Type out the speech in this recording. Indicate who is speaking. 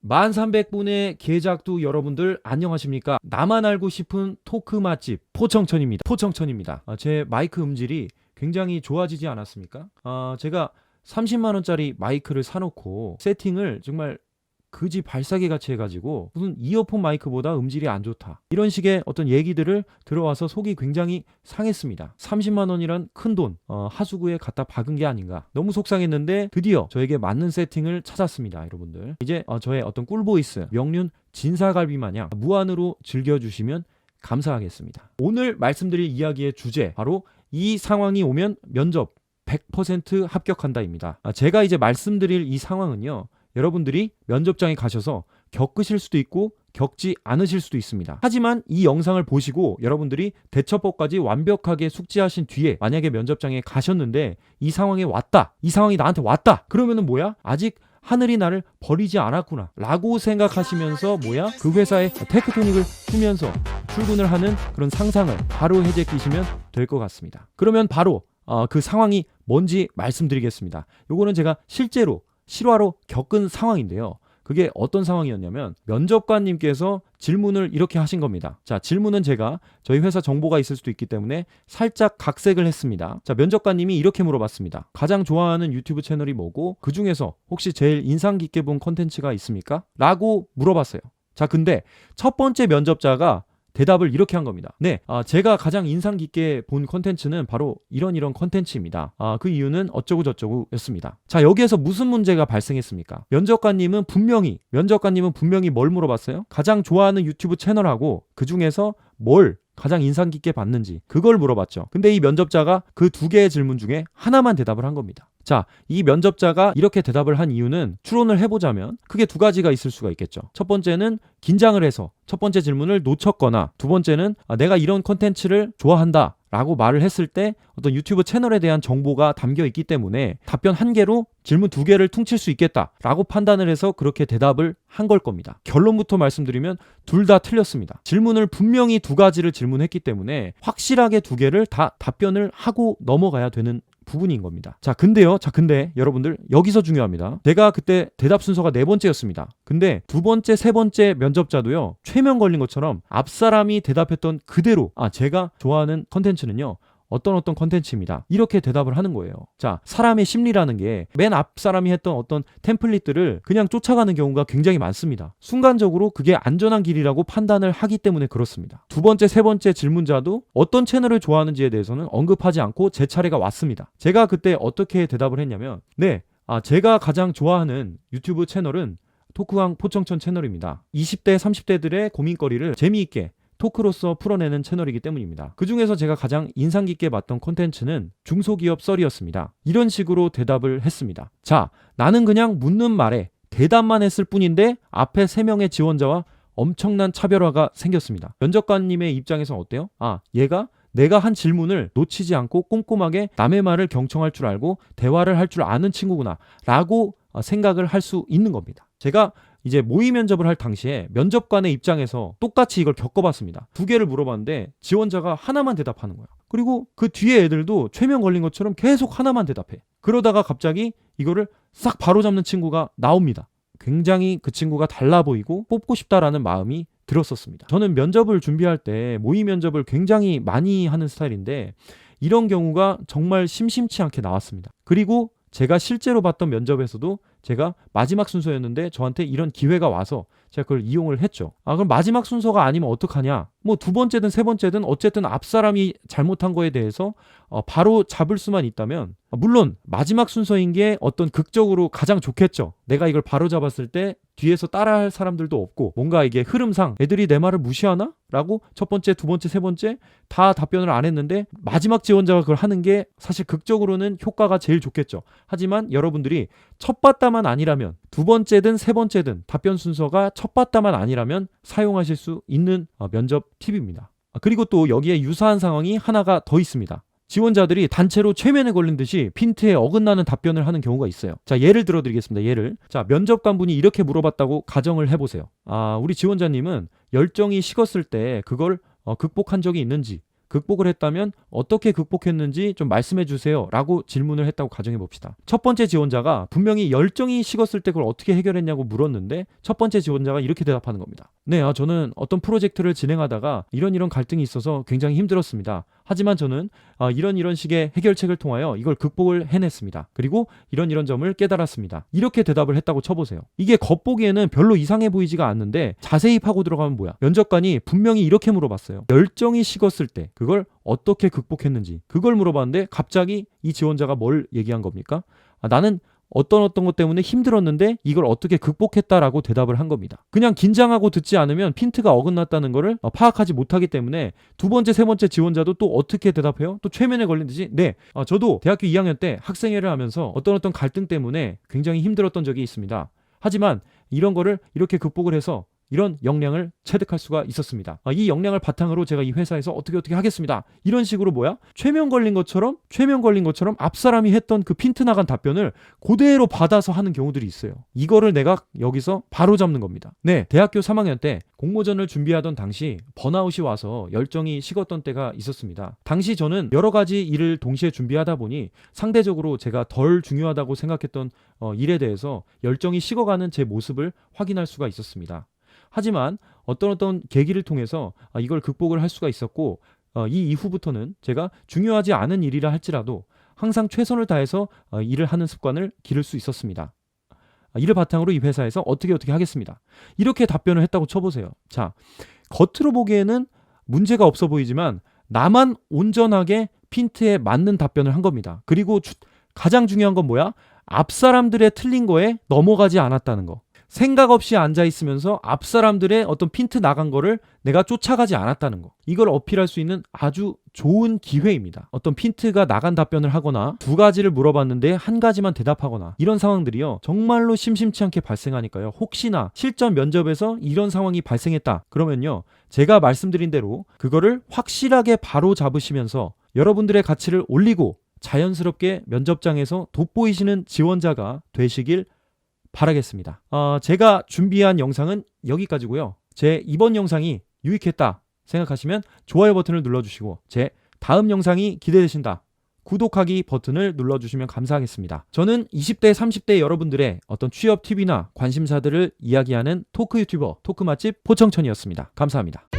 Speaker 1: 1300분의 계작두 여러분들 안녕하십니까? 나만 알고 싶은 토크 맛집 포청천입니다. 제 마이크 음질이 굉장히 좋아지지 않았습니까? 제가 30만원짜리 마이크를 사놓고 세팅을 정말 그지 발사계 같이 해가지고 무슨 이어폰 마이크보다 음질이 안 좋다, 이런 식의 어떤 얘기들을 들어와서 속이 굉장히 상했습니다. 30만원이란 큰돈 하수구에 갖다 박은 게 아닌가, 너무 속상했는데 드디어 저에게 맞는 세팅을 찾았습니다. 여러분들 이제 저의 어떤 꿀보이스 명륜 진사갈비 마냥 무한으로 즐겨주시면 감사하겠습니다. 오늘 말씀드릴 이야기의 주제, 바로 이 상황이 오면 면접 100% 합격한다입니다. 제가 이제 말씀드릴 이 상황은요, 여러분들이 면접장에 가셔서 겪으실 수도 있고 겪지 않으실 수도 있습니다. 하지만 이 영상을 보시고 여러분들이 대처법까지 완벽하게 숙지하신 뒤에 만약에 면접장에 가셨는데 이 상황에 왔다, 이 상황이 나한테 왔다, 그러면은 뭐야? 아직 하늘이 나를 버리지 않았구나 라고 생각하시면서 그 회사에 테크토닉을 쓰면서 출근을 하는 그런 상상을 바로 해제끼시면 될 것 같습니다. 그러면 바로 그 상황이 뭔지 말씀드리겠습니다. 요거는 제가 실제로 실화로 겪은 상황인데요. 그게 어떤 상황이었냐면, 면접관님께서 질문을 이렇게 하신 겁니다. 자, 질문은 제가 저희 회사 정보가 있을 수도 있기 때문에 살짝 각색을 했습니다. 자, 면접관님이 이렇게 물어봤습니다. 가장 좋아하는 유튜브 채널이 뭐고 그 중에서 혹시 제일 인상 깊게 본 컨텐츠가 있습니까? 라고 물어봤어요. 자, 근데 첫 번째 면접자가 대답을 이렇게 한 겁니다. 네, 제가 가장 인상 깊게 본 컨텐츠는 바로 이런 컨텐츠입니다. 그 이유는 어쩌고 저쩌고 였습니다. 자, 여기에서 무슨 문제가 발생했습니까? 면접관님은 분명히 뭘 물어봤어요? 가장 좋아하는 유튜브 채널하고 그 중에서 뭘 가장 인상 깊게 봤는지, 그걸 물어봤죠. 근데 이 면접자가 그 두 개의 질문 중에 하나만 대답을 한 겁니다. 자, 이 면접자가 이렇게 대답을 한 이유는 추론을 해보자면 크게 두 가지가 있을 수가 있겠죠. 첫 번째는 긴장을 해서 첫 번째 질문을 놓쳤거나, 두 번째는 내가 이런 컨텐츠를 좋아한다 라고 말을 했을 때 어떤 유튜브 채널에 대한 정보가 담겨 있기 때문에 답변 한 개로 질문 두 개를 퉁칠 수 있겠다 라고 판단을 해서 그렇게 대답을 한 걸 겁니다. 결론부터 말씀드리면 둘 다 틀렸습니다. 질문을 분명히 두 가지를 질문했기 때문에 확실하게 두 개를 다 답변을 하고 넘어가야 되는 부분인 겁니다. 자, 근데 여러분들 여기서 중요합니다. 제가 그때 대답 순서가 네 번째였습니다. 근데 두 번째, 세 번째 면접자도요, 최면 걸린 것처럼 앞 사람이 대답했던 그대로 제가 좋아하는 컨텐츠는요 어떤 컨텐츠입니다, 이렇게 대답을 하는 거예요. 자, 사람의 심리라는 게 맨 앞 사람이 했던 어떤 템플릿들을 그냥 쫓아가는 경우가 굉장히 많습니다. 순간적으로 그게 안전한 길이라고 판단을 하기 때문에 그렇습니다. 두 번째, 세 번째 질문자도 어떤 채널을 좋아하는지에 대해서는 언급하지 않고 제 차례가 왔습니다. 제가 그때 어떻게 대답을 했냐면, 네, 제가 가장 좋아하는 유튜브 채널은 토크왕 포청천 채널입니다. 20대, 30대들의 고민거리를 재미있게 토크로서 풀어내는 채널이기 때문입니다. 그 중에서 제가 가장 인상 깊게 봤던 콘텐츠는 중소기업 썰이었습니다. 이런 식으로 대답을 했습니다. 자, 나는 그냥 묻는 말에 대답만 했을 뿐인데 앞에 3명의 지원자와 엄청난 차별화가 생겼습니다. 면접관님의 입장에서 어때요? 얘가 내가 한 질문을 놓치지 않고 꼼꼼하게 남의 말을 경청할 줄 알고 대화를 할 줄 아는 친구구나 라고 생각을 할 수 있는 겁니다. 제가 이제 모의 면접을 할 당시에 면접관의 입장에서 똑같이 이걸 겪어봤습니다. 두 개를 물어봤는데 지원자가 하나만 대답하는 거야. 그리고 그 뒤에 애들도 최면 걸린 것처럼 계속 하나만 대답해. 그러다가 갑자기 이거를 싹 바로잡는 친구가 나옵니다. 굉장히 그 친구가 달라 보이고 뽑고 싶다라는 마음이 들었었습니다. 저는 면접을 준비할 때 모의 면접을 굉장히 많이 하는 스타일인데 이런 경우가 정말 심심치 않게 나왔습니다. 그리고 제가 실제로 봤던 면접에서도 제가 마지막 순서였는데 저한테 이런 기회가 와서 제가 그걸 이용을 했죠. 그럼 마지막 순서가 아니면 어떡하냐? 뭐 두 번째든 세 번째든 어쨌든 앞 사람이 잘못한 거에 대해서 바로 잡을 수만 있다면, 물론 마지막 순서인 게 어떤 극적으로 가장 좋겠죠. 내가 이걸 바로 잡았을 때 뒤에서 따라할 사람들도 없고 뭔가 이게 흐름상 애들이 내 말을 무시하나? 라고 첫 번째, 두 번째, 세 번째 다 답변을 안 했는데 마지막 지원자가 그걸 하는 게 사실 극적으로는 효과가 제일 좋겠죠. 하지만 여러분들이 첫 바다만 아니라면, 두 번째든 세 번째든 답변 순서가 첫 바다만 아니라면 사용하실 수 있는 면접 팁입니다. 그리고 또 여기에 유사한 상황이 하나가 더 있습니다. 지원자들이 단체로 최면에 걸린 듯이 핀트에 어긋나는 답변을 하는 경우가 있어요. 자, 예를 들어드리겠습니다. 자, 면접관분이 이렇게 물어봤다고 가정을 해보세요. 우리 지원자님은 열정이 식었을 때 그걸 극복한 적이 있는지, 극복을 했다면 어떻게 극복했는지 좀 말씀해 주세요 라고 질문을 했다고 가정해 봅시다. 첫 번째 지원자가 분명히 열정이 식었을 때 그걸 어떻게 해결했냐고 물었는데 첫 번째 지원자가 이렇게 대답하는 겁니다. 네, 저는 어떤 프로젝트를 진행하다가 이런 갈등이 있어서 굉장히 힘들었습니다. 하지만 저는 이런 식의 해결책을 통하여 이걸 극복을 해냈습니다. 그리고 이런 점을 깨달았습니다. 이렇게 대답을 했다고 쳐보세요. 이게 겉보기에는 별로 이상해 보이지가 않는데 자세히 파고 들어가면 뭐야? 면접관이 분명히 이렇게 물어봤어요. 열정이 식었을 때 그걸 어떻게 극복했는지 그걸 물어봤는데 갑자기 이 지원자가 뭘 얘기한 겁니까? 나는 어떤 것 때문에 힘들었는데 이걸 어떻게 극복했다라고 대답을 한 겁니다. 그냥 긴장하고 듣지 않으면 핀트가 어긋났다는 거를 파악하지 못하기 때문에 두 번째, 세 번째 지원자도 또 어떻게 대답해요? 또 최면에 걸린 듯이 네, 저도 대학교 2학년 때 학생회를 하면서 어떤 갈등 때문에 굉장히 힘들었던 적이 있습니다. 하지만 이런 거를 이렇게 극복을 해서 이런 역량을 체득할 수가 있었습니다. 이 역량을 바탕으로 제가 이 회사에서 어떻게 하겠습니다. 이런 식으로 최면 걸린 것처럼 앞사람이 했던 그 핀트 나간 답변을 그대로 받아서 하는 경우들이 있어요. 이거를 내가 여기서 바로 잡는 겁니다. 네, 대학교 3학년 때 공모전을 준비하던 당시 번아웃이 와서 열정이 식었던 때가 있었습니다. 당시 저는 여러 가지 일을 동시에 준비하다 보니 상대적으로 제가 덜 중요하다고 생각했던 일에 대해서 열정이 식어가는 제 모습을 확인할 수가 있었습니다. 하지만 어떤 계기를 통해서 이걸 극복을 할 수가 있었고 이 이후부터는 제가 중요하지 않은 일이라 할지라도 항상 최선을 다해서 일을 하는 습관을 기를 수 있었습니다. 이를 바탕으로 이 회사에서 어떻게 하겠습니다. 이렇게 답변을 했다고 쳐보세요. 자, 겉으로 보기에는 문제가 없어 보이지만 나만 온전하게 핀트에 맞는 답변을 한 겁니다. 그리고 가장 중요한 건 뭐야? 앞 사람들의 틀린 거에 넘어가지 않았다는 거. 생각 없이 앉아있으면서 앞 사람들의 어떤 핀트 나간 거를 내가 쫓아가지 않았다는 거. 이걸 어필할 수 있는 아주 좋은 기회입니다. 어떤 핀트가 나간 답변을 하거나 두 가지를 물어봤는데 한 가지만 대답하거나 이런 상황들이요. 정말로 심심치 않게 발생하니까요. 혹시나 실전 면접에서 이런 상황이 발생했다. 그러면요. 제가 말씀드린 대로 그거를 확실하게 바로 잡으시면서 여러분들의 가치를 올리고 자연스럽게 면접장에서 돋보이시는 지원자가 되시길 바라겠습니다. 제가 준비한 영상은 여기까지고요. 제 이번 영상이 유익했다 생각하시면 좋아요 버튼을 눌러주시고 제 다음 영상이 기대되신다. 구독하기 버튼을 눌러주시면 감사하겠습니다. 저는 20대, 30대 여러분들의 어떤 취업 팁이나 관심사들을 이야기하는 토크 유튜버, 토크 맛집 포청천이었습니다. 감사합니다.